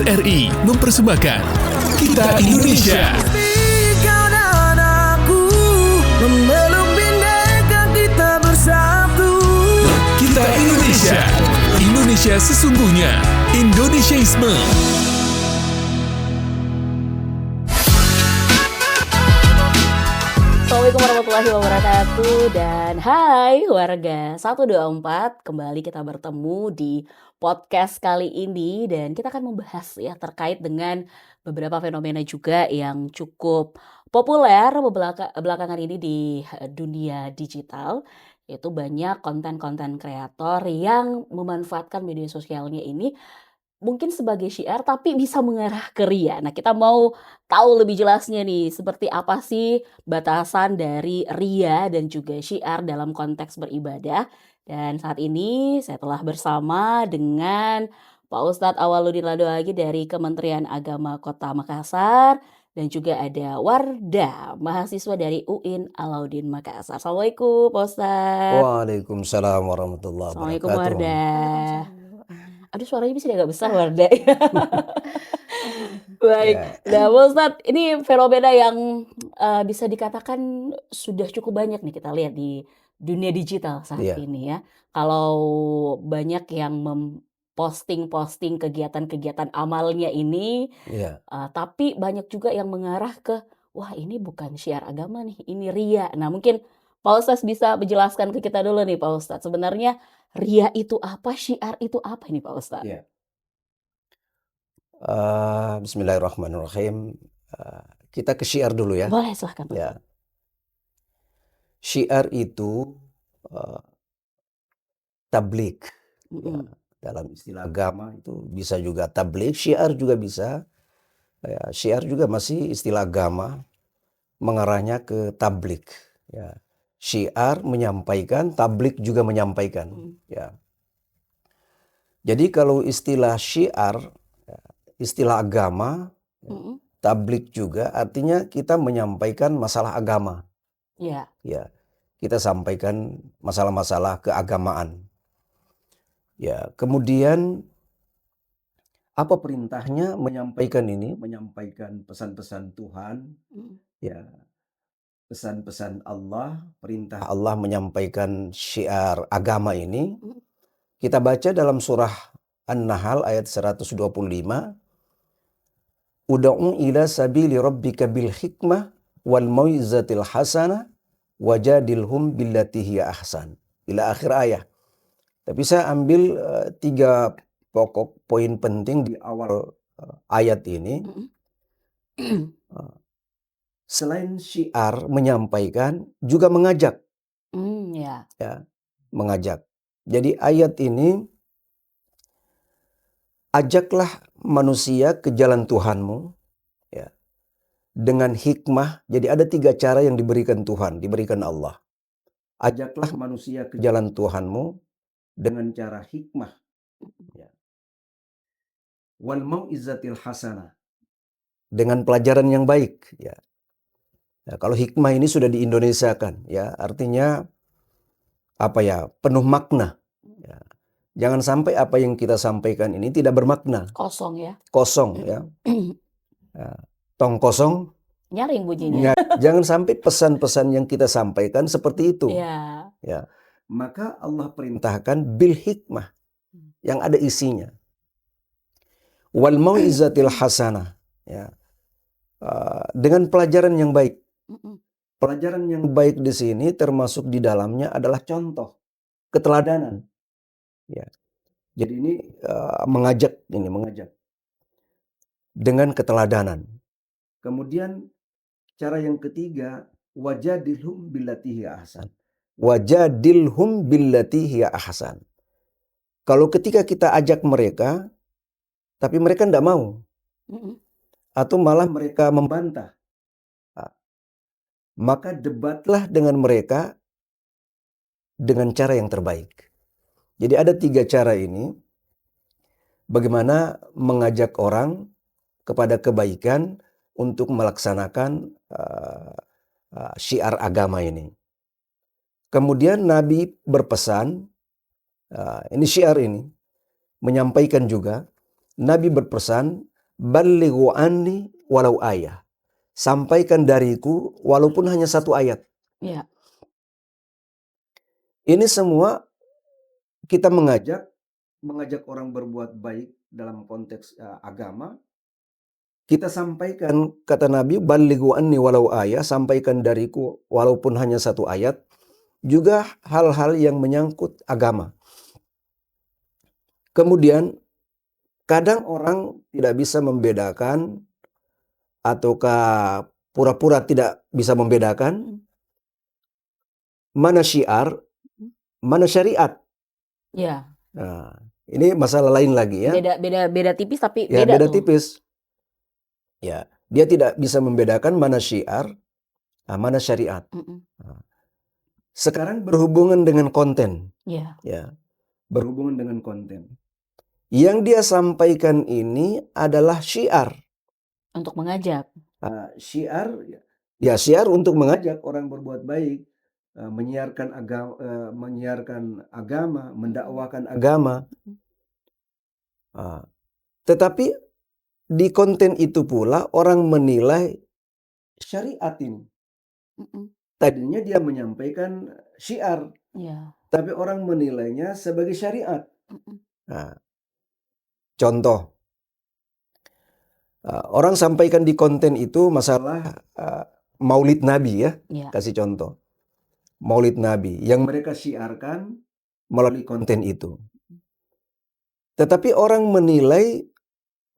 RRI mempersembahkan Kita Indonesia. Kau dan aku memeluk bhinneka kita bersatu. Kita Indonesia. Indonesia sesungguhnya. Indonesiaisme. Assalamualaikum warahmatullahi wabarakatuh. Dan hai warga 124, kembali kita bertemu di podcast kali ini. Dan kita akan membahas ya terkait dengan beberapa fenomena juga yang cukup populer belakangan ini di dunia digital. Yaitu banyak konten-konten kreator yang memanfaatkan media sosialnya ini mungkin sebagai syiar tapi bisa mengarah ke ria. Nah, kita mau tahu lebih jelasnya nih, seperti apa sih batasan dari ria dan juga syiar dalam konteks beribadah. Dan saat ini saya telah bersama dengan Pak Ustadz Awaludin Ladoagi dari Kementerian Agama Kota Makassar. Dan juga ada Wardah, mahasiswa dari UIN Alauddin Makassar. Assalamualaikum Pak Ustadz. Waalaikumsalam warahmatullahi Assalamualaikum wabarakatuh. Wardah. Aduh, suaranya bisa agak besar Wardah. Baik, Ya, nah Pak Ustadz, ini fenomena yang bisa dikatakan sudah cukup banyak nih kita lihat di dunia digital saat iya, ini ya. Kalau banyak yang memposting-posting kegiatan-kegiatan amalnya ini, iya. tapi banyak juga yang mengarah ke, wah ini bukan syiar agama nih, ini ria. Nah mungkin Pak Ustadz bisa menjelaskan ke kita dulu nih Pak Ustadz, sebenarnya ria itu apa, syiar itu apa ini Pak Ustadz? Iya. Bismillahirrahmanirrahim. Kita ke syiar dulu ya. Boleh silahkan Pak Ya, Ustadz. syiar itu eh, tablik. Ya, Mm-mm. dalam istilah agama itu bisa juga tablik, syiar juga bisa. Ya, syiar juga masih istilah agama, mengarahnya ke tablik. Ya, syiar menyampaikan, tablik juga menyampaikan. Mm. Ya. Jadi kalau istilah syiar, ya, istilah agama, Mm-mm. tablik juga artinya kita menyampaikan masalah agama. Ya. Ya, kita sampaikan masalah-masalah keagamaan. Ya, kemudian apa perintahnya menyampaikan ini? Menyampaikan pesan-pesan Tuhan, Mm. ya, pesan-pesan Allah, perintah Allah menyampaikan syiar agama ini. Mm. Kita baca dalam surah An-Nahl ayat 125. Ud'u ila sabili rabbika bil hikmah wal mau'izatil hasanah wajadilhum billati hiya ahsan. Ila akhir ayat. Tapi saya ambil 3 pokok poin penting di awal ayat ini. Mm-mm. Selain syiar menyampaikan, juga mengajak. Ya. Ya, mengajak. Jadi ayat ini, ajaklah manusia ke jalan Tuhanmu, ya, dengan hikmah. Jadi ada 3 cara yang diberikan Tuhan, diberikan Allah. Ajaklah manusia ke jalan Tuhanmu dengan cara hikmah. Ya. Wal mau'izatil hasanah. Dengan pelajaran yang baik. Ya. Ya, kalau hikmah ini sudah diindonesiakan, ya, artinya apa ya? Penuh makna. Ya. Jangan sampai apa yang kita sampaikan ini tidak bermakna, Kosong ya. kosong, ya. Ya. Tong kosong. Nyaring bunyinya. Ya, jangan sampai pesan-pesan yang kita sampaikan seperti itu. Ya. Ya. Maka Allah perintahkan bil hikmah yang ada isinya. Wal mau'izatil hasanah. Ya. Dengan pelajaran yang baik. Mm-mm. Pelajaran yang baik di sini termasuk di dalamnya adalah contoh, keteladanan. Ya. Jadi ini mengajak dengan keteladanan. Kemudian cara yang ketiga, wajadilhum billati hiya ahsan. Wajadilhum billati hiya ahsan. Kalau ketika kita ajak mereka, tapi mereka tidak mau, Mm-mm. atau malah mereka membantah, maka debatlah dengan mereka dengan cara yang terbaik. Jadi ada 3 cara ini, bagaimana mengajak orang kepada kebaikan untuk melaksanakan syiar agama ini. Kemudian Nabi berpesan, ini syiar ini, menyampaikan juga, Nabi berpesan Ballighu anni walau ayah. Sampaikan dariku walaupun hanya satu ayat. Ya. Ini semua kita mengajak orang berbuat baik dalam konteks agama. Kita sampaikan, kata Nabi, ballighu anni walau ayah, sampaikan dariku walaupun hanya satu ayat. Juga hal-hal yang menyangkut agama. Kemudian kadang orang tidak bisa membedakan ataukah pura-pura tidak bisa membedakan mana syiar, mana syariat. Ya. Nah, ini masalah lain lagi ya. Beda tipis tapi Ya, beda beda tuh. tipis. Ya, dia tidak bisa membedakan mana syiar, mana syariat. Nah, sekarang berhubungan dengan konten. Ya. Ya, berhubungan dengan konten. Yang dia sampaikan ini adalah syiar. Untuk mengajak. Syiar, ya syiar untuk mengajak orang berbuat baik, menyiarkan agama, mendakwakan agama. Tetapi di konten itu pula orang menilai syariat ini. Tadinya dia menyampaikan syiar, tapi orang menilainya sebagai syariat. Contoh, orang sampaikan di konten itu masalah Maulid Nabi ya. Kasih contoh. Maulid Nabi yang mereka syiarkan melalui konten itu. Tetapi orang menilai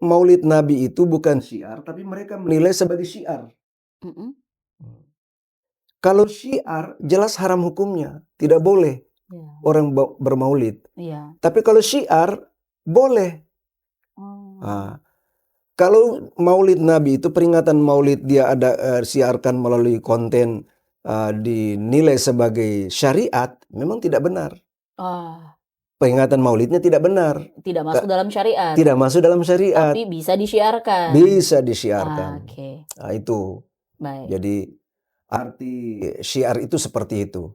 Maulid Nabi itu bukan syiar, tapi mereka menilai sebagai syiar. Kalau syiar jelas haram hukumnya, tidak boleh orang bermaulid. Tapi kalau syiar boleh. Kalau Maulid Nabi itu peringatan Maulid dia ada siarkan melalui konten dinilai sebagai syariat, memang tidak benar. Peringatan Maulidnya tidak benar. Tidak masuk dalam syariat. Tidak masuk dalam syariat. Tapi bisa disiarkan. Bisa disiarkan. Nah, itu. Baik. Jadi arti syiar itu seperti itu.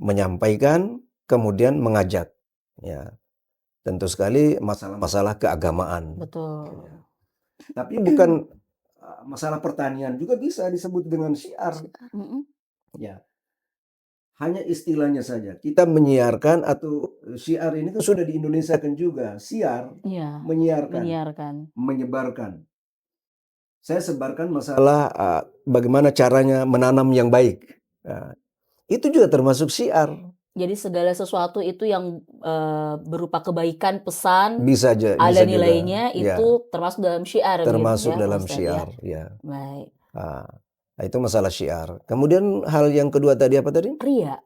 Menyampaikan kemudian mengajak. Ya. Tentu sekali masalah-masalah keagamaan. Betul. Tapi bukan masalah pertanian juga bisa disebut dengan syiar. Ya. Hanya istilahnya saja. Kita menyiarkan atau syiar ini kan sudah di Indonesia kan juga. Siar, menyiarkan, menyebarkan. Saya sebarkan masalah bagaimana caranya menanam yang baik. Itu juga termasuk syiar. Jadi segala sesuatu itu yang berupa kebaikan, pesan, bisa ada nilainya juga. Itu termasuk dalam syiar. Termasuk gitu, dalam Ustaz, syiar. Ya. Baik. Itu masalah syiar. Kemudian hal yang kedua tadi apa tadi? Ria.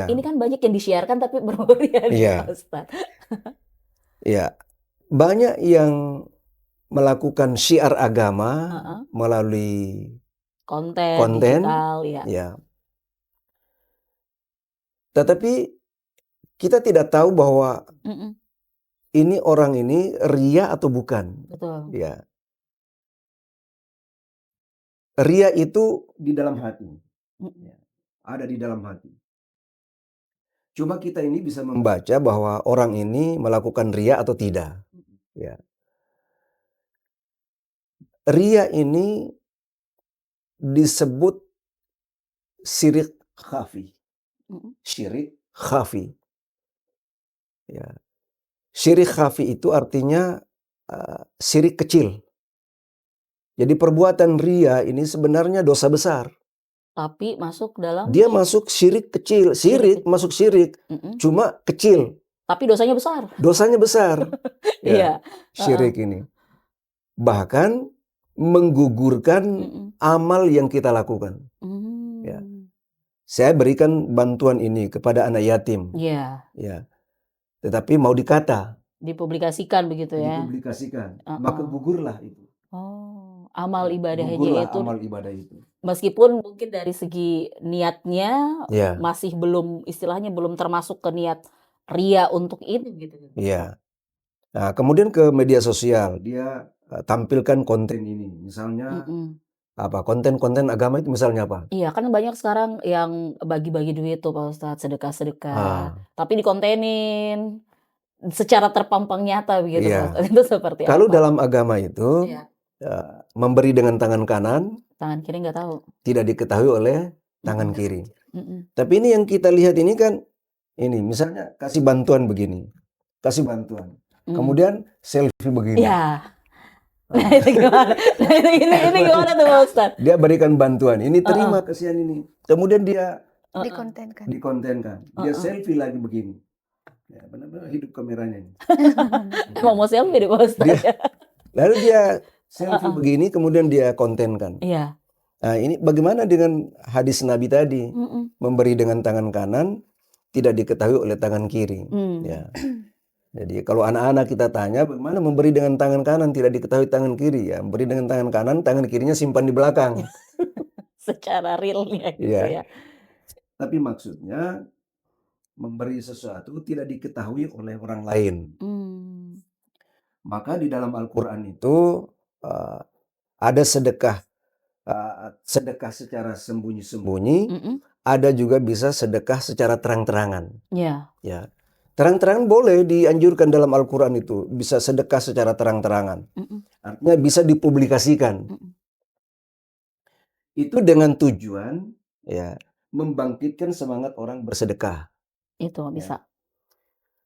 Ini kan banyak yang disiarkan tapi berbau ria, Ustaz. Ya, banyak yang melakukan syiar agama melalui konten digital, ya. Tetapi kita tidak tahu bahwa ini orang ini ria atau bukan. Betul. Ya. Ria itu di dalam hati. Ada di dalam hati. Cuma kita ini bisa membaca bahwa orang ini melakukan ria atau tidak. Ya. Ria ini disebut syirik khafi. Syirik khafi. Ya. Syirik khafi itu artinya syirik kecil. Jadi perbuatan ria ini sebenarnya dosa besar. Tapi masuk dalam... Dia masuk syirik kecil. Masuk syirik. Cuma kecil. Tapi dosanya besar. Dosanya besar. Ya, syirik ini. Bahkan menggugurkan amal yang kita lakukan. Ya. Saya berikan bantuan ini kepada anak yatim. Ya. Tetapi mau dikata. Dipublikasikan begitu ya. Dipublikasikan. Maka gugurlah itu. Amal ibadahnya itu. Amal ibadah itu. Meskipun mungkin dari segi niatnya masih belum, istilahnya belum termasuk ke niat ria untuk itu gitu. Iya. Nah, kemudian ke media sosial dia tampilkan konten ini. Misalnya konten-konten agama itu misalnya apa? Iya, kan banyak sekarang yang bagi-bagi duit tuh Pak Ustadz, sedekah-sedekah. Tapi dikontenin. secara terpampang nyata begitu Pak Iya. Ustadz. Itu seperti Kalau apa? dalam agama itu Iya. memberi dengan tangan kanan Tangan kiri nggak tahu. tidak diketahui oleh tangan Mm-mm. kiri. Mm-mm. Tapi ini yang kita lihat ini kan, ini misalnya kasih bantuan begini, kasih bantuan. Mm. Kemudian selfie begini. Iya. Nah, itu gimana? Nah, ini gimana tuh Pak Ustadz? Dia berikan bantuan, ini terima kasihan ini. Kemudian dia Dikontenkan. dikontenkan, dia selfie lagi begini. Ya, benar-benar hidup kameranya ini. Emang mau selfie deh Pak Ustadz. Lalu dia selfie begini, kemudian dia kontenkan. Iya. Nah, ini bagaimana dengan hadis Nabi tadi? Mm-mm. Memberi dengan tangan kanan tidak diketahui oleh tangan kiri. Mm. Ya. Jadi kalau anak-anak kita tanya bagaimana memberi dengan tangan kanan tidak diketahui tangan kiri, ya memberi dengan tangan kanan, tangan kirinya simpan di belakang. Secara realnya gitu Iya. ya. Tapi maksudnya memberi sesuatu tidak diketahui oleh orang lain. Mm. Maka di dalam Al-Quran itu ada sedekah, sedekah secara sembunyi-sembunyi, Mm-mm. ada juga bisa sedekah secara terang-terangan. Iya. Ya, terang-terangan boleh dianjurkan dalam Al-Quran itu, bisa sedekah secara terang-terangan. Mm-mm. Artinya bisa dipublikasikan. Mm-mm. Itu dengan tujuan ya membangkitkan semangat orang bersedekah. Itu bisa.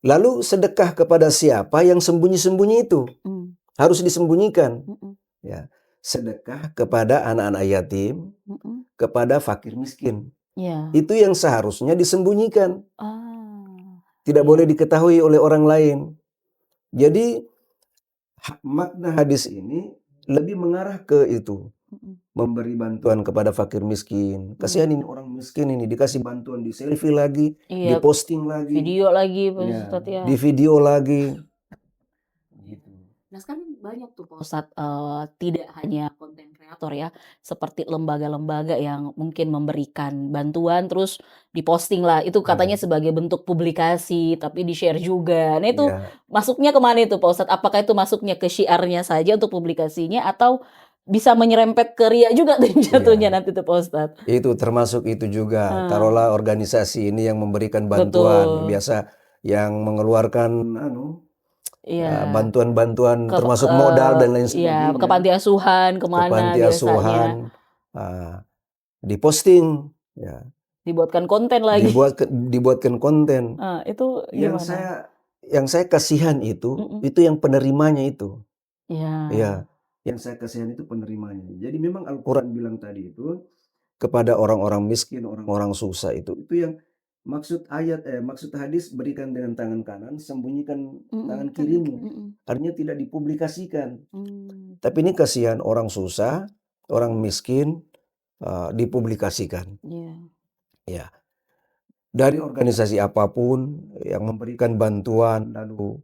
Lalu sedekah kepada siapa yang sembunyi-sembunyi itu? Mm. Harus disembunyikan. Mm-mm. Ya, sedekah kepada anak-anak yatim, Mm-mm. kepada fakir miskin. Iya. Itu yang seharusnya disembunyikan. Tidak Iya. boleh diketahui oleh orang lain. Jadi makna hadis ini lebih mengarah ke itu. Mm-mm. Memberi bantuan kepada fakir miskin. Kasihan ini orang miskin ini, dikasih bantuan, di selfie lagi, Iya. diposting lagi, Video lagi Pak ya, Ustadz ya. di video lagi. Gitu. Nah sekarang banyak tuh Pak Ustadz, tidak hanya konten kreator ya, seperti lembaga-lembaga yang mungkin memberikan bantuan terus diposting lah, itu katanya sebagai bentuk publikasi tapi di-share juga. Nah itu Ya, masuknya kemana itu Pak Ustadz? Apakah itu masuknya ke syiarnya saja untuk publikasinya atau bisa menyerempet ke ria juga tuh jatuhnya nanti tuh Pak Ustadz? itu termasuk itu juga. Taruhlah organisasi ini yang memberikan bantuan, Betul. biasa yang mengeluarkan Iya. bantuan-bantuan termasuk modal dan lain Iya, sebagainya. ke panti asuhan Ke kemana panti biasanya. asuhan, diposting, ya, Dibuatkan konten lagi. dibuatkan konten. Itu Yang gimana? saya kasihan itu yang penerimanya itu. Iya. Ya, yang saya kasihan itu penerimanya. Jadi memang Al-Quran bilang tadi itu kepada orang-orang miskin, orang-orang susah itu yang maksud maksud hadis berikan dengan tangan kanan, sembunyikan tangan kirimu. Artinya tidak dipublikasikan. Tapi ini kasihan orang susah, orang miskin dipublikasikan. Iya. Ya. Dari organisasi apapun yang memberikan bantuan lalu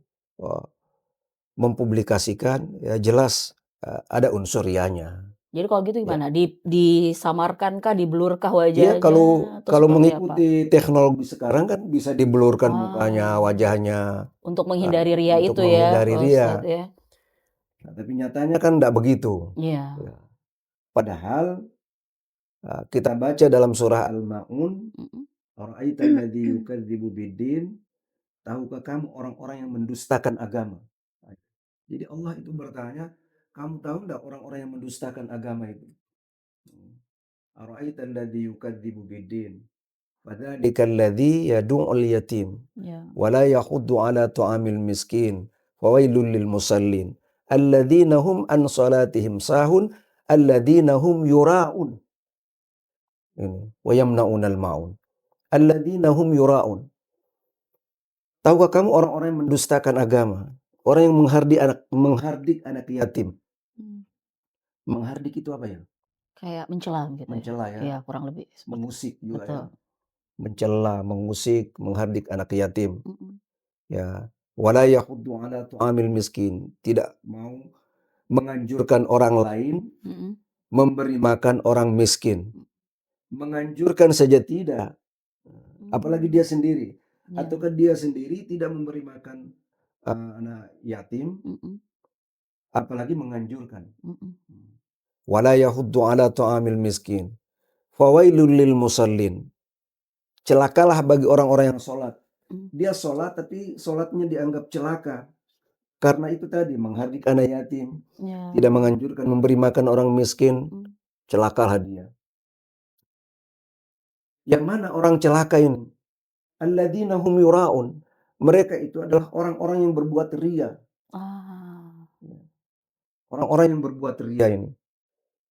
mempublikasikan, ya jelas ada unsur rianya. Jadi kalau gitu gimana? Disamarkankah, diblurkah wajahnya? Iya, kalau Atau seperti mengikuti teknologi sekarang kan bisa diblurkan mukanya, wajahnya. untuk menghindari ria untuk itu ya, menghindari Pak ria. Ustadz ya. Nah, tapi nyatanya kan tidak begitu. Iya. Ya. Padahal kita baca dalam surah Al-Ma'un, Ara'aital ladzi yukadzibu biddin, tahukah kamu orang-orang yang mendustakan agama? Jadi Allah itu bertanya, kamu tahu enggak orang-orang yang mendustakan agama itu? Ara'aital ladzi yukadzibu biddin, fadzalika alladzi yad'ul yatim wa la yahuddu 'ala ta'amil miskin, fawailul lil musallin, alladzina hum an salatihim sahun, alladzina hum yura'un. Wa yamna'unal ma'un. Alladzina hum yura'un. Tahukah kamu orang-orang yang mendustakan agama? Orang yang menghardik anak yatim. Menghardik itu apa ya? Kayak mencela gitu ya. Mencela ya. Iya, kurang lebih. Mengusik juga Betul. ya. Mencela, mengusik, menghardik anak yatim. Ya. Wala yahuddu 'ala ta'amil miskin. Tidak mau menganjurkan orang lain memberi makan orang miskin. Menganjurkan saja tidak. Apalagi dia sendiri. Ataukah dia sendiri tidak memberi makan anak yatim, apalagi menganjurkan. Wala yahuddu 'ala ta'amil miskin. Fawailul lil musallin. Celakalah bagi orang-orang yang sholat. dia sholat tapi sholatnya dianggap celaka. Karena itu tadi menghardik anak yatim, Ya. tidak menganjurkan memberi makan orang miskin, celakalah dia. Yang mana orang celaka ini? Alladzina hum yura'un. Mereka itu adalah orang-orang yang berbuat ria. Ah. Orang-orang yang berbuat ria ini.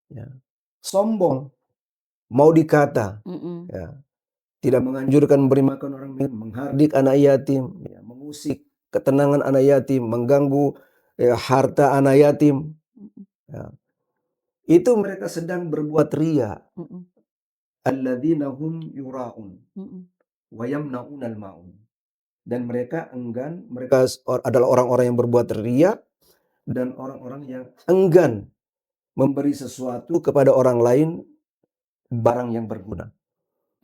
Ya. Sombong. Mau dikata. Mm-mm. Ya. Tidak menganjurkan memberi makan orang miskin, menghardik anak yatim, ya, mengusik ketenangan anak yatim, mengganggu harta anak yatim. Ya. Itu mereka sedang berbuat ria. Mm-mm. Alladzina hum yura'un Mm-mm. wa yamna'unal ma'un. Dan mereka enggan, mereka adalah orang-orang yang berbuat ria dan orang-orang yang enggan memberi sesuatu kepada orang lain barang yang berguna.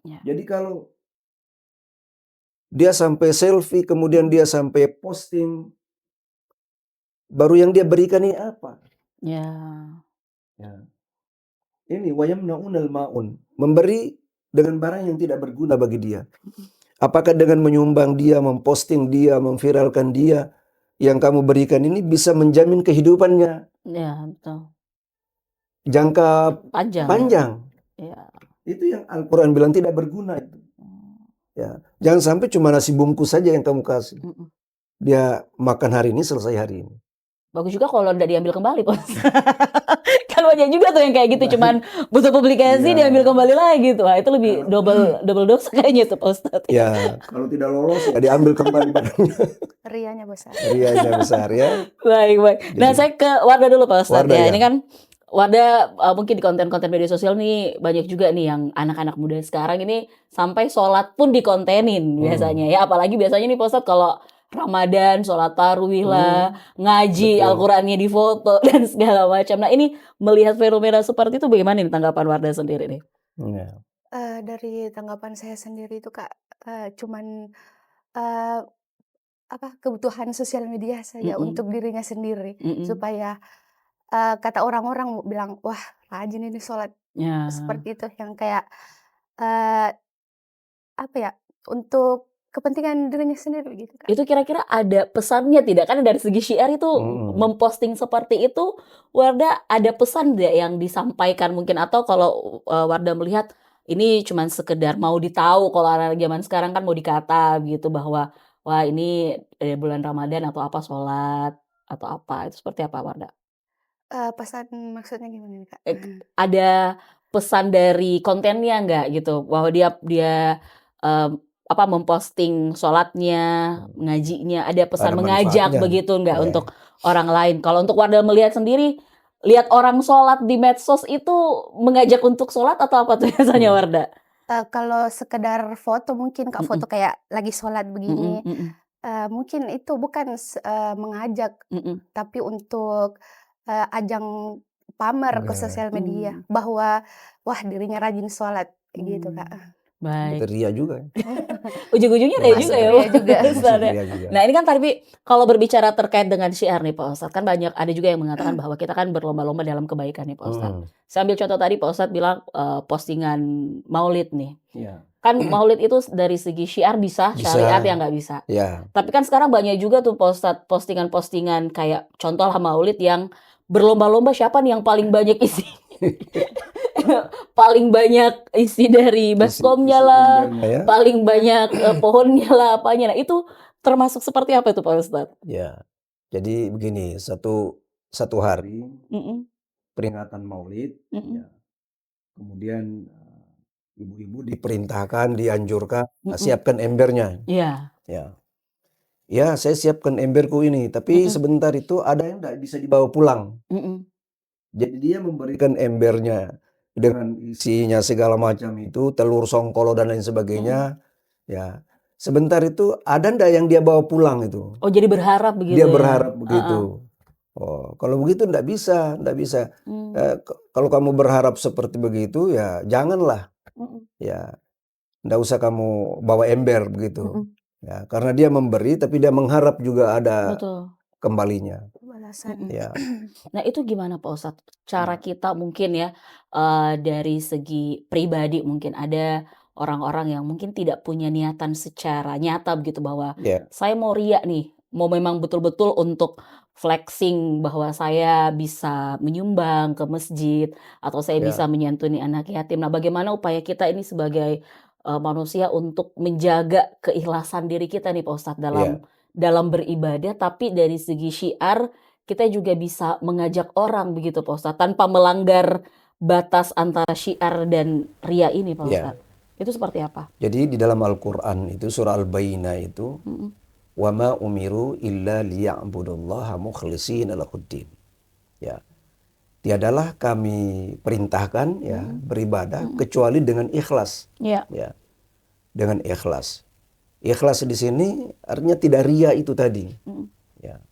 Ya. Jadi kalau dia sampai selfie, kemudian dia sampai posting, baru yang dia berikan ini apa? Ya. Ya. Ini wayamnaunal maun, memberi dengan barang yang tidak berguna bagi dia. Apakah dengan menyumbang dia, memposting dia, memviralkan dia, yang kamu berikan ini bisa menjamin kehidupannya Ya, betul. jangka Panjang. panjang? Ya. Itu yang Al-Quran bilang tidak berguna itu. Ya, jangan sampai cuma nasi bungkus saja yang kamu kasih. Mm-mm. Dia makan hari ini, selesai hari ini. Bagus juga kalau udah diambil kembali, Bos. Kan banyak juga tuh yang kayak gitu, cuman butuh publikasi Ya. diambil kembali lagi tuh. Wah, itu lebih double dosa kayaknya tuh, Pak Ustadz. Ya, kalau tidak lolos ya diambil kembali barangnya. Rianya besar. Rianya besar ya. Baik. Nah, Jadi- saya ke Wardah dulu, Pak Ustadz. Wardah, Ya, ya. ini kan Wardah mungkin di konten-konten media sosial nih banyak juga nih yang anak-anak muda sekarang ini sampai sholat pun dikontenin biasanya ya. Apalagi biasanya nih Pak Ustadz kalau Ramadan, sholat tarawih lah, ngaji, Betul. Al-Qurannya difoto dan segala macam. Nah, ini melihat fenomena seperti itu bagaimana nih tanggapan Wardah sendiri nih? Ya. Dari tanggapan saya sendiri itu Kak, cuman eh, kebutuhan sosial media saja Mm-mm. untuk dirinya sendiri Mm-mm. supaya kata orang-orang bilang wah rajin ini sholat Ya. seperti itu yang kayak eh, untuk kepentingan dirinya sendiri gitu Kak. Itu kira-kira ada pesannya tidak? Kan dari segi syiar itu memposting seperti itu, Wardah ada pesan tidak yang disampaikan mungkin? Atau kalau Wardah melihat ini cuma sekedar mau ditahu, kalau anak zaman sekarang kan mau dikata gitu bahwa wah ini bulan Ramadan atau apa sholat atau apa, itu seperti apa Wardah? Pesan maksudnya gimana nih Kak? Ada pesan dari kontennya nggak gitu bahwa dia memposting sholatnya, ngajinya, ada pesan Ada mengajak manfaatnya. begitu nggak Ya. untuk orang lain? Kalau untuk Wardah melihat sendiri, lihat orang sholat di medsos itu mengajak untuk sholat atau apa tuh biasanya Wardah? Kalau sekedar foto mungkin Kak, foto kayak lagi sholat begini, mungkin itu bukan mengajak, tapi untuk ajang pamer ke sosial media bahwa wah dirinya rajin sholat gitu Kak. Baik. Itu ria juga. Ujung-ujungnya ria juga ya. ria juga. Ustaz ya. Ria juga. Nah ini kan tadi kalau berbicara terkait dengan syiar nih Pak Ustadz, kan banyak ada juga yang mengatakan bahwa kita kan berlomba-lomba dalam kebaikan nih Pak Ustadz. Saya ambil contoh tadi Pak Ustadz bilang postingan maulid nih. Ya. Kan maulid itu dari segi syiar bisa, syariat yang nggak bisa. Ya. Tapi kan sekarang banyak juga tuh Pak Ustadz postingan-postingan kayak contoh lah maulid yang berlomba-lomba siapa nih yang paling banyak isi. Paling banyak isi dari baskomnya lah, Ya. paling banyak pohonnya lah, apanya. Nah itu termasuk seperti apa itu Pak Ustadz? Ya. Jadi begini, satu hari peringatan Maulid, ya. Kemudian ibu-ibu diperintahkan, dianjurkan, siapkan embernya. Iya. Ya. Ya, saya siapkan emberku ini, tapi sebentar itu ada yang tidak bisa dibawa pulang. Jadi dia memberikan embernya dengan isinya segala macam itu, telur songkolo dan lain sebagainya. Ya, sebentar itu ada ndak yang dia bawa pulang itu? Oh jadi berharap begitu? Dia ya? berharap begitu. Oh, kalau begitu ndak bisa. Kalau kamu berharap seperti begitu, ya janganlah. Ya, ndak usah kamu bawa ember begitu. Ya, karena dia memberi, tapi dia mengharap juga ada kembalinya. Balasan. Ya. Nah itu gimana Pak Ustadz? Cara kita mungkin ya dari segi pribadi mungkin ada orang-orang yang mungkin tidak punya niatan secara nyata begitu bahwa Ya, saya mau ria nih, mau memang betul-betul untuk flexing bahwa saya bisa menyumbang ke masjid atau saya bisa ya, menyantuni anak yatim. Nah, bagaimana upaya kita ini sebagai manusia untuk menjaga keikhlasan diri kita nih Pak Ustadz ya. dalam beribadah, tapi dari segi syiar kita juga bisa mengajak orang begitu Pak Ustadz, tanpa melanggar batas antara syiar dan ria ini Pak Ya. Ustadz. Itu seperti apa? Jadi di dalam Al-Quran itu surah Al-Bayyinah itu Mhm, wa ma umiru illa liya'budullaha mukhlishina lahuddin. Ya. Tiadalah kami perintahkan ya beribadah kecuali dengan ikhlas. iya, Ya. Dengan ikhlas. Ikhlas di sini artinya tidak ria itu tadi. mhm, Ya.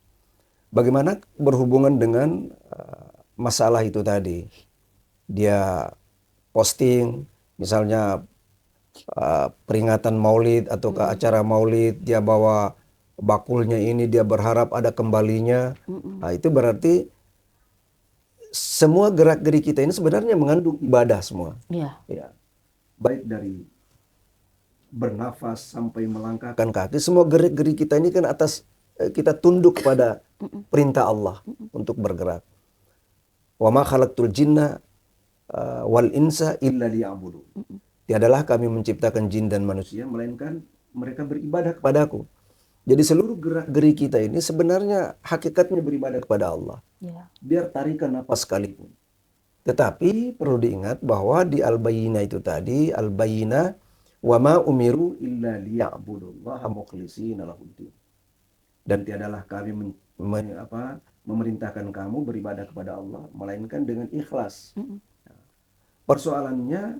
Bagaimana berhubungan dengan masalah itu tadi? Dia posting misalnya peringatan Maulid atau ke acara Maulid, dia bawa bakulnya ini, dia berharap ada kembalinya. Nah, itu berarti semua gerak-gerik kita ini sebenarnya mengandung ibadah semua. iya, Ya. Baik dari bernafas sampai melangkahkan kaki, semua gerik-gerik kita ini kan atas kita tunduk pada perintah Allah untuk bergerak. Wa ma khalaqtul jinna wal insa illa liya'budun. Tiadalah kami menciptakan jin dan manusia melainkan mereka beribadah kepadaku. Jadi seluruh gerak-gerik kita ini sebenarnya hakikatnya beribadah kepada Allah. iya, Biar tarikan napas sekalipun. Tetapi perlu diingat bahwa di Al-Bayyinah itu tadi, Al-Bayyinah wa ma umiru illa liya'budullaha mukhlishina lahuddin. Dan tiadalah kami memerintahkan kamu beribadah kepada Allah melainkan dengan ikhlas. Persoalannya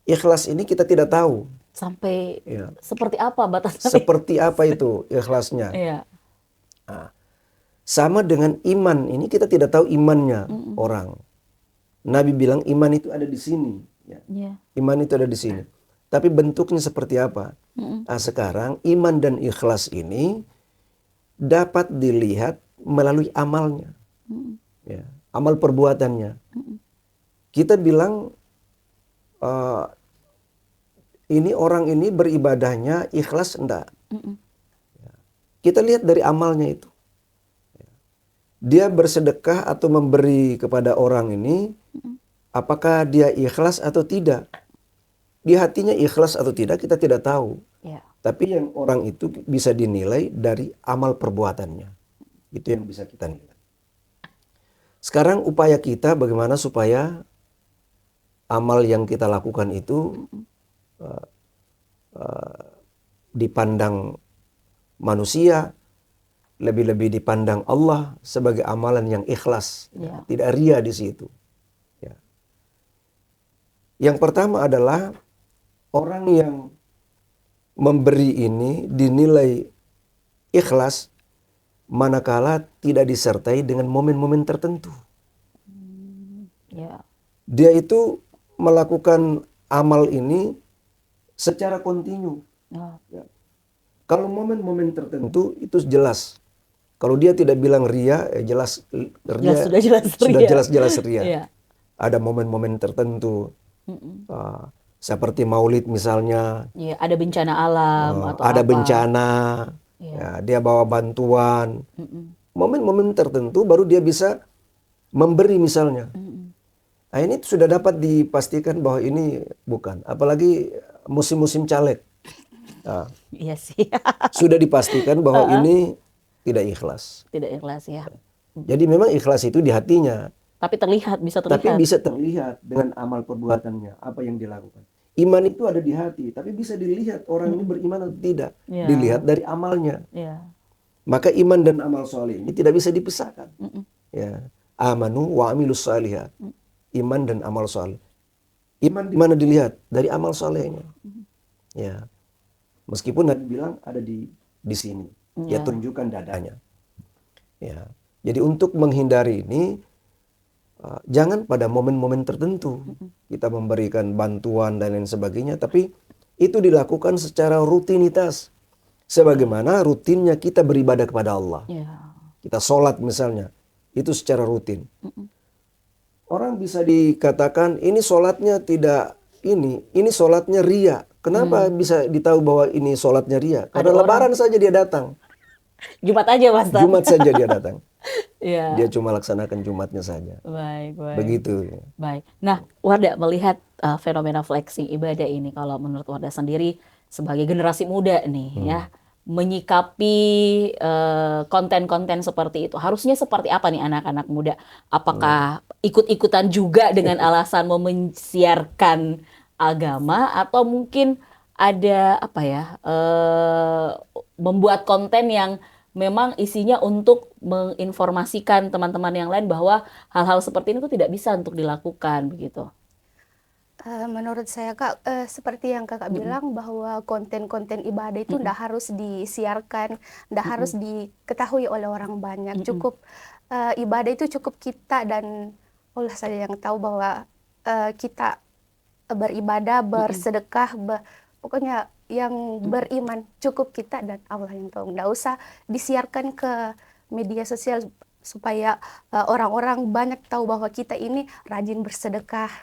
ikhlas ini kita tidak tahu. sampai Ya. seperti apa batasnya? Seperti apa itu ikhlasnya? Iya, Sama dengan iman ini kita tidak tahu imannya orang. Nabi bilang iman itu ada di sini. Ya. iya, Iman itu ada di sini. Tapi bentuknya seperti apa? Nah, sekarang iman dan ikhlas ini dapat dilihat melalui amalnya. Ya, amal perbuatannya. Kita bilang ini orang ini beribadahnya ikhlas enggak? Kita lihat dari amalnya itu. Dia bersedekah atau memberi kepada orang ini, apakah dia ikhlas atau tidak? Di hatinya ikhlas atau tidak kita tidak tahu. iya, Tapi yang orang itu bisa dinilai dari amal perbuatannya. Itu yang bisa kita nilai. Sekarang upaya kita bagaimana supaya amal yang kita lakukan itu dipandang manusia, lebih-lebih dipandang Allah sebagai amalan yang ikhlas, iya, tidak ria di situ. Ya. Yang pertama adalah orang yang memberi ini dinilai ikhlas manakala tidak disertai dengan momen-momen tertentu. iya, Dia itu melakukan amal ini secara kontinu. oh, Ya. Kalau momen-momen tertentu itu jelas. Kalau dia tidak bilang ria, jelas ria, sudah jelas sudah ria. jelas-jelas ria. Iya, Ada momen-momen tertentu, seperti Maulid misalnya, iya, ada bencana alam atau ada apa. bencana, Iya. ya, dia bawa bantuan. Mm-mm. Momen-momen tertentu baru dia bisa memberi misalnya. Nah, ini sudah dapat dipastikan bahwa ini bukan. Apalagi musim-musim caleg. Nah, Iya sih, sudah dipastikan bahwa ini tidak ikhlas. tidak ikhlas ya. Jadi memang ikhlas itu di hatinya. Tapi bisa Tapi terlihat. bisa terlihat dengan amal perbuatannya. Apa yang dilakukan. Iman itu ada di hati. Tapi bisa dilihat orang ini beriman atau tidak. Iya. Dilihat dari amalnya. Iya, Maka iman dan amal soleh ini tidak bisa dipisahkan. Ya. Amanu wa amilus salihat. Iman dan amal soleh. Iman di mana dilihat? Dari amal solehnya. Ya. Meskipun Nabi bilang ada di sini. Ya. Dia tunjukkan dadanya. Ya. Jadi untuk menghindari ini, jangan pada momen-momen tertentu kita memberikan bantuan dan lain sebagainya. Tapi itu dilakukan secara rutinitas. Sebagaimana rutinnya kita beribadah kepada Allah. iya, Kita sholat misalnya. Itu secara rutin. Orang bisa dikatakan ini sholatnya tidak ini sholatnya ria. Kenapa bisa ditahu bahwa ini sholatnya ria? Karena lebaran saja dia datang. Jumat aja Pak Ustadz. Jumat saja dia datang. Iya. Dia cuma laksanakan Jumatnya saja. Baik. Begitu. Baik. Nah, Wardah melihat fenomena flexing ibadah ini, kalau menurut Wardah sendiri sebagai generasi muda nih ya, menyikapi konten-konten seperti itu, harusnya seperti apa nih anak-anak muda? Apakah ikut-ikutan juga dengan alasan mau mensiarkan agama, atau mungkin ada apa ya, membuat konten yang memang isinya untuk menginformasikan teman-teman yang lain bahwa hal-hal seperti ini tuh tidak bisa untuk dilakukan begitu? Menurut saya Kak, seperti yang Kakak bilang bahwa konten-konten ibadah itu ndak harus disiarkan, ndak harus diketahui oleh orang banyak. Cukup ibadah itu cukup kita dan Allah saja yang tahu bahwa kita beribadah, bersedekah, pokoknya yang beriman cukup kita dan Allah yang tahu. Ndak usah disiarkan ke media sosial supaya orang-orang banyak tahu bahwa kita ini rajin bersedekah.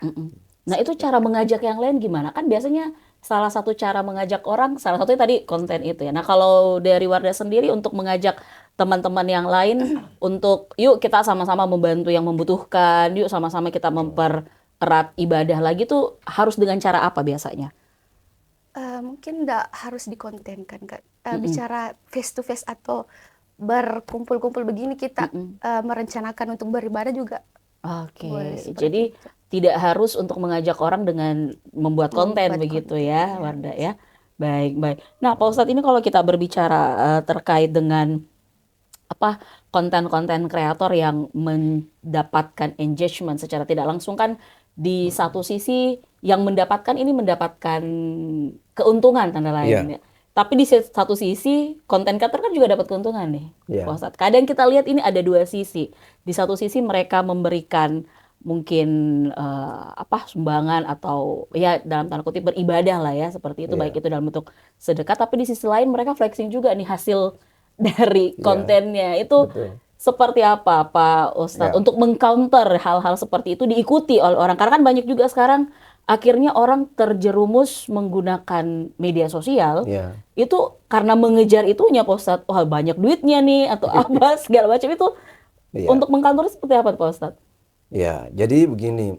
Nah, itu cara mengajak yang lain gimana? Kan biasanya salah satu cara mengajak orang, salah satunya tadi konten itu ya. Nah, kalau dari Wardah sendiri untuk mengajak teman-teman yang lain untuk yuk kita sama-sama membantu yang membutuhkan, yuk sama-sama kita mempererat ibadah lagi tuh harus dengan cara apa biasanya? Mungkin nggak harus dikontenkan Kak. Bicara face to face atau berkumpul-kumpul begini kita merencanakan untuk beribadah juga. Boleh seperti Jadi itu. tidak harus untuk mengajak orang dengan membuat konten Membuat begitu konten, ya, ya. Wardah ya. Baik. Nah, Pak Ustadz, ini kalau kita berbicara terkait dengan apa konten-konten kreator yang mendapatkan engagement secara tidak langsung, kan di satu sisi yang mendapatkan keuntungan tanda lain ya. Tapi di satu sisi konten creator kan juga dapat keuntungan nih, Pak Ustadz. Kadang kita lihat ini ada dua sisi. Di satu sisi mereka memberikan mungkin sumbangan atau ya dalam tanda kutip beribadah lah ya seperti itu, baik itu dalam bentuk sedekah, tapi di sisi lain mereka flexing juga nih hasil dari kontennya itu. Betul. Seperti apa Pak Ustadz untuk mengcounter hal-hal seperti itu diikuti oleh orang, karena kan banyak juga sekarang akhirnya orang terjerumus menggunakan media sosial itu karena mengejar itunya Pak Ustadz, wah banyak duitnya nih atau apa segala macam itu. Untuk mengcounter seperti apa Pak Ustadz? Ya, jadi begini,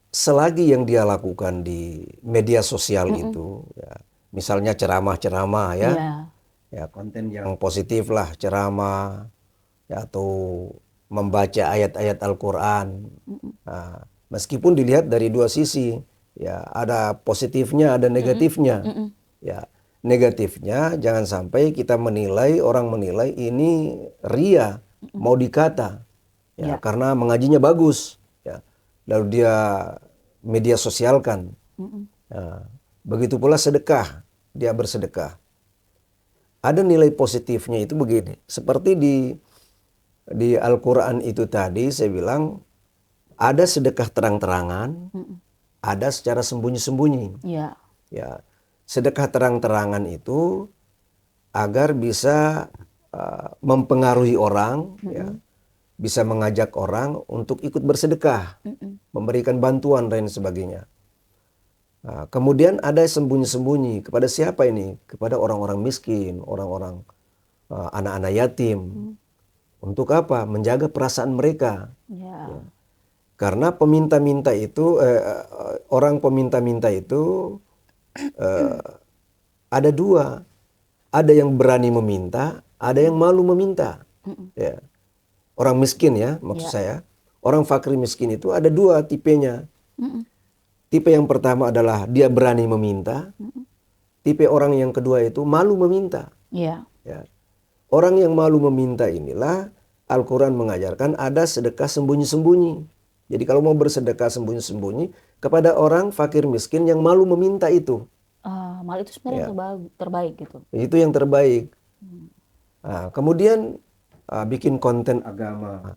selagi yang dia lakukan di media sosial itu, ya, misalnya ceramah-ceramah ya konten yang positif lah, ceramah, ya, atau membaca ayat-ayat Al-Quran, meskipun dilihat dari dua sisi, ya ada positifnya, ada negatifnya, ya negatifnya jangan sampai kita orang menilai ini ria, mau dikata, ya karena mengajinya bagus, ya lalu dia media sosialkan. Begitu pula sedekah, dia bersedekah. Ada nilai positifnya itu begini, seperti di Al-Quran itu tadi saya bilang ada sedekah terang-terangan, ada secara sembunyi-sembunyi. Ya, sedekah terang-terangan itu agar bisa mempengaruhi orang, ya, bisa mengajak orang untuk ikut bersedekah, memberikan bantuan dan sebagainya. Nah, kemudian ada sembunyi-sembunyi, kepada siapa ini? Kepada orang-orang miskin, orang-orang anak-anak yatim. Untuk apa? Menjaga perasaan mereka. Ya. Karena peminta-minta itu, orang peminta-minta itu ada dua. Ada yang berani meminta, ada yang malu meminta. Ya. Orang miskin ya, maksud saya. Orang fakir miskin itu ada dua tipenya. Tipe yang pertama adalah dia berani meminta. Tipe orang yang kedua itu malu meminta. Ya. Orang yang malu meminta inilah Al-Quran mengajarkan ada sedekah sembunyi-sembunyi. Jadi kalau mau bersedekah sembunyi-sembunyi kepada orang fakir miskin yang malu meminta itu. Malah itu sebenarnya terbaik gitu. Itu yang terbaik. Nah, kemudian bikin konten agama,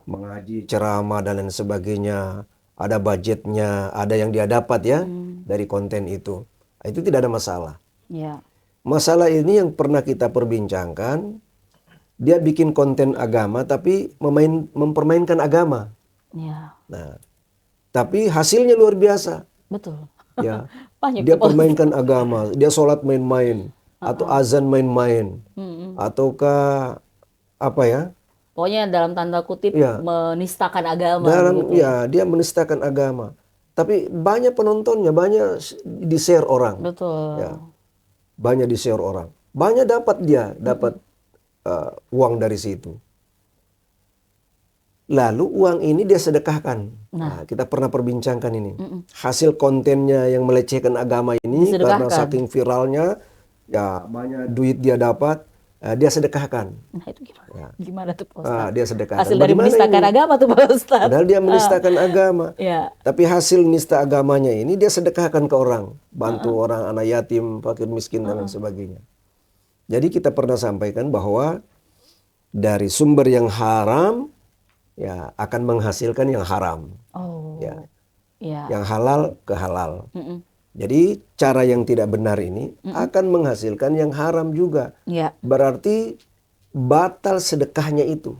mengaji, ceramah dan lain sebagainya. Ada budgetnya, ada yang dia dapat ya dari konten itu. Itu tidak ada masalah. Masalah ini yang pernah kita perbincangkan, dia bikin konten agama tapi mempermainkan agama. Nah, Tapi hasilnya luar biasa. Betul. Ya, Banyak dia tuh, Pak Ustadz. permainkan agama, dia sholat main-main, atau azan main-main, ataukah apa ya? Pokoknya dalam tanda kutip Ya, menistakan agama dalam begitu ya. ya dia menistakan agama. Tapi banyak penontonnya, banyak di-share orang. Betul. Ya, banyak di-share orang. Banyak dapat uang dari situ. Lalu uang ini dia sedekahkan. Nah, kita pernah perbincangkan ini. Hasil kontennya yang melecehkan agama ini karena Disedekahkan. saking viralnya, ya banyak duit dia dapat, dia sedekahkan. Nah itu gimana? Ya. Gimana tuh Pak Ustadz? Dia sedekahkan. Hasil dari Bagaimana menistakan ini? agama tuh Pak Ustadz. Padahal dia menistakan agama. Ya. Tapi hasil nista agamanya ini dia sedekahkan ke orang. Bantu orang, anak yatim, fakir miskin, dan lain sebagainya. Jadi kita pernah sampaikan bahwa dari sumber yang haram, ya akan menghasilkan yang haram. Oh. Ya. Ya. Yang halal ke halal. Jadi cara yang tidak benar ini akan menghasilkan yang haram juga. Ya. Berarti batal sedekahnya itu.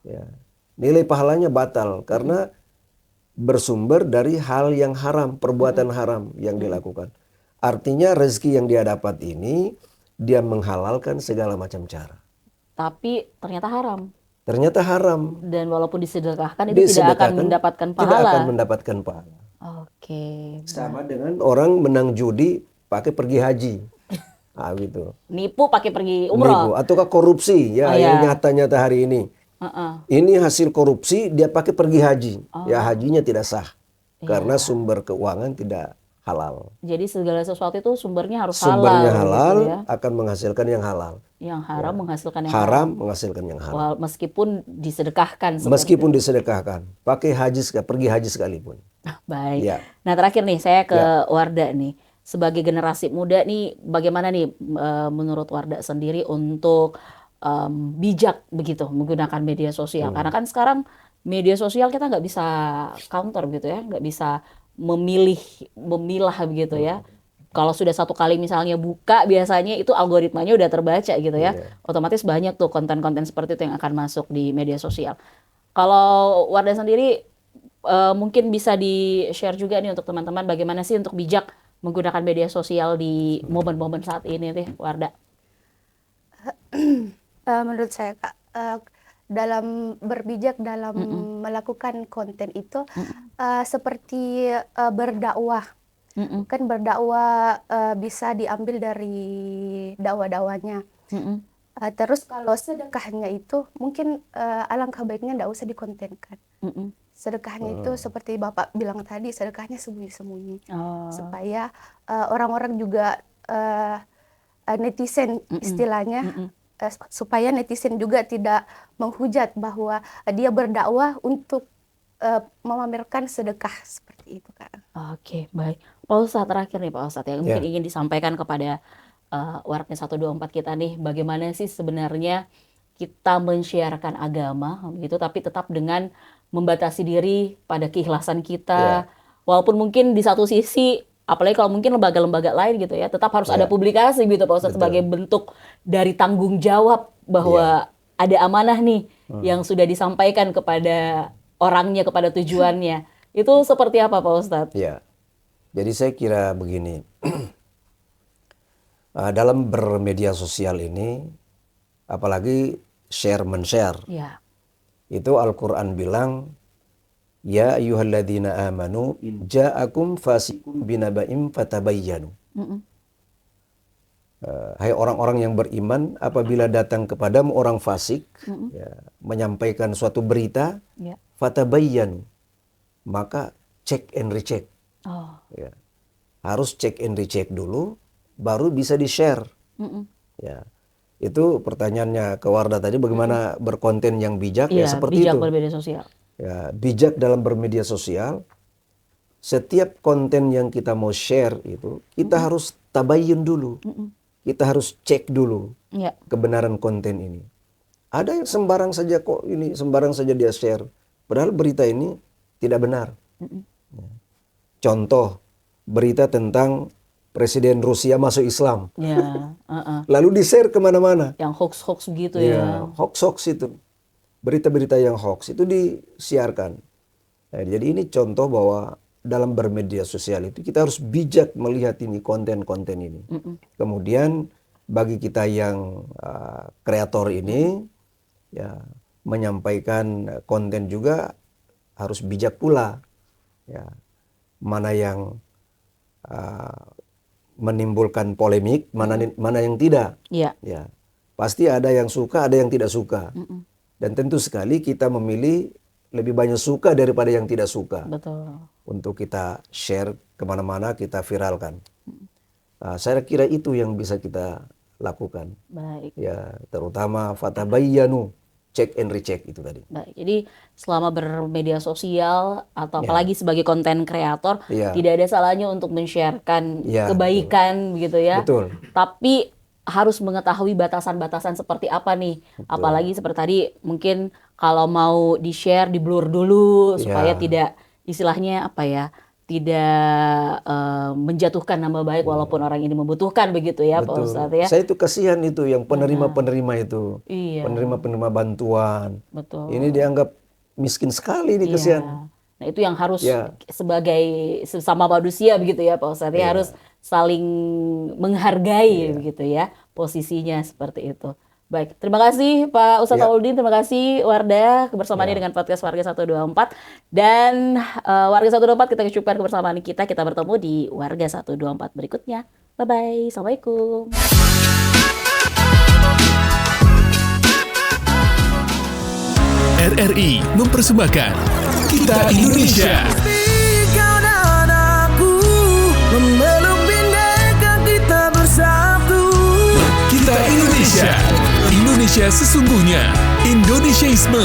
Ya. Nilai pahalanya batal karena bersumber dari hal yang haram, perbuatan haram yang dilakukan. Artinya rezeki yang dia dapat ini dia menghalalkan segala macam cara. Tapi ternyata haram. Ternyata haram. Dan walaupun disedekahkan itu tidak akan mendapatkan pahala. Tidak akan mendapatkan pahala. Oke. Sama dengan orang menang judi pakai pergi haji. Nah, gitu. Nipu pakai pergi umroh. Nipu. Ataukah korupsi ya, yang nyata-nyata hari ini. Ini hasil korupsi dia pakai pergi haji. Ya hajinya tidak sah. Karena sumber keuangan tidak halal. Jadi segala sesuatu itu sumbernya harus Sumbernya halal gitu ya. akan menghasilkan yang halal. Yang haram menghasilkan yang Haram menghasilkan yang haram. Meskipun disedekahkan. Meskipun disedekahkan. Pakai haji, pergi haji sekalipun. Baik. Ya. Nah terakhir nih saya ke Wardah nih. Sebagai generasi muda nih bagaimana nih menurut Wardah sendiri untuk bijak begitu menggunakan media sosial. Karena kan sekarang media sosial kita nggak bisa counter gitu ya. Nggak bisa memilah begitu ya. Kalau sudah satu kali misalnya buka biasanya itu algoritmanya udah terbaca gitu ya. Otomatis banyak tuh konten-konten seperti itu yang akan masuk di media sosial. Kalau Wardah sendiri mungkin bisa di-share juga nih untuk teman-teman bagaimana sih untuk bijak menggunakan media sosial di momen-momen saat ini nih Wardah. Menurut saya Kak, dalam berbijak dalam melakukan konten itu seperti berdakwah. Kan berdakwah bisa diambil dari dakwah-dakwahnya. Terus kalau sedekahnya itu mungkin alangkah baiknya tidak usah dikontenkan. Sedekahnya itu seperti Bapak bilang tadi, sedekahnya sembunyi-sembunyi. Supaya orang-orang juga netizen istilahnya, supaya netizen juga tidak menghujat bahwa dia berdakwah untuk memamerkan sedekah seperti itu Kak. Oke, baik. Pak Ustadz terakhir nih Pak Ustadz yang mungkin ingin disampaikan kepada warga 124 kita nih, bagaimana sih sebenarnya kita men-sharekan agama gitu, tapi tetap dengan membatasi diri pada keikhlasan kita. Walaupun mungkin di satu sisi, apalagi kalau mungkin lembaga-lembaga lain gitu ya, tetap harus ada publikasi gitu Pak Ustadz sebagai bentuk dari tanggung jawab bahwa ada amanah nih yang sudah disampaikan kepada orangnya, kepada tujuannya. Itu seperti apa Pak Ustadz? Ya, jadi saya kira begini. Dalam bermedia sosial ini, apalagi share-men-share, itu Al-Quran bilang, Ya ayyuhalladzina amanu in ja'akum fasikum binaba'im fatabayyanu. Hai orang-orang yang beriman, apabila datang kepadamu orang fasik, menyampaikan suatu berita, fatabayyanu, maka cek and recheck. Ya. Harus cek and recheck dulu, baru bisa di-share. Ya. Itu pertanyaannya ke Wardah tadi, bagaimana berkonten yang bijak, ya seperti bijak itu. bermedia sosial. Ya, bijak dalam bermedia sosial. Setiap konten yang kita mau share itu, kita harus tabayyun dulu. Kita harus cek dulu kebenaran konten ini. Ada yang sembarang saja kok, ini sembarang saja dia share. Padahal berita ini tidak benar. Contoh, berita tentang Presiden Rusia masuk Islam. Lalu di-share kemana-mana. Yang hoax-hoax gitu ya. Hoax-hoax itu. Berita-berita yang hoax itu disiarkan. Nah, jadi ini contoh bahwa dalam bermedia sosial itu kita harus bijak melihat ini konten-konten ini. Kemudian bagi kita yang kreator ini ya menyampaikan konten juga harus bijak pula. Ya, mana yang menimbulkan polemik, mana yang tidak. Iya. Ya, pasti ada yang suka, ada yang tidak suka. Dan tentu sekali kita memilih lebih banyak suka daripada yang tidak suka. Betul. Untuk kita share kemana-mana, kita viralkan. Saya kira itu yang bisa kita lakukan. Baik. Ya, terutama fatabayyanu, check and recheck itu tadi. Baik. Jadi selama bermedia sosial atau apalagi sebagai konten kreator, tidak ada salahnya untuk men-sharekan kebaikan begitu ya. Betul. Tapi harus mengetahui batasan-batasan seperti apa nih. Betul. Apalagi seperti tadi mungkin kalau mau di-share di blur dulu supaya tidak istilahnya apa ya, tidak menjatuhkan nama baik walaupun orang ini membutuhkan begitu ya. Betul. Pak Ustadz ya. Saya itu kasihan itu yang penerima-penerima itu. Iya. Penerima-penerima bantuan. Betul. Ini dianggap miskin sekali ini, kasihan. Nah itu yang harus sebagai sesama manusia begitu ya Pak Ustadz ya, harus saling menghargai begitu ya posisinya seperti itu. Baik, terima kasih Pak Ustadz Auladin, terima kasih Wardah kebersamaannya dengan podcast Warga 124 dan Warga 124 kita ucapkan kebersamaan kita bertemu di Warga 124 berikutnya. Bye bye, assalamualaikum. RRI mempersembahkan Kita Indonesia. Kau dan aku memeluk bhinneka kita bersatu. Kita Indonesia. Indonesia sesungguhnya. Indonesiaisme.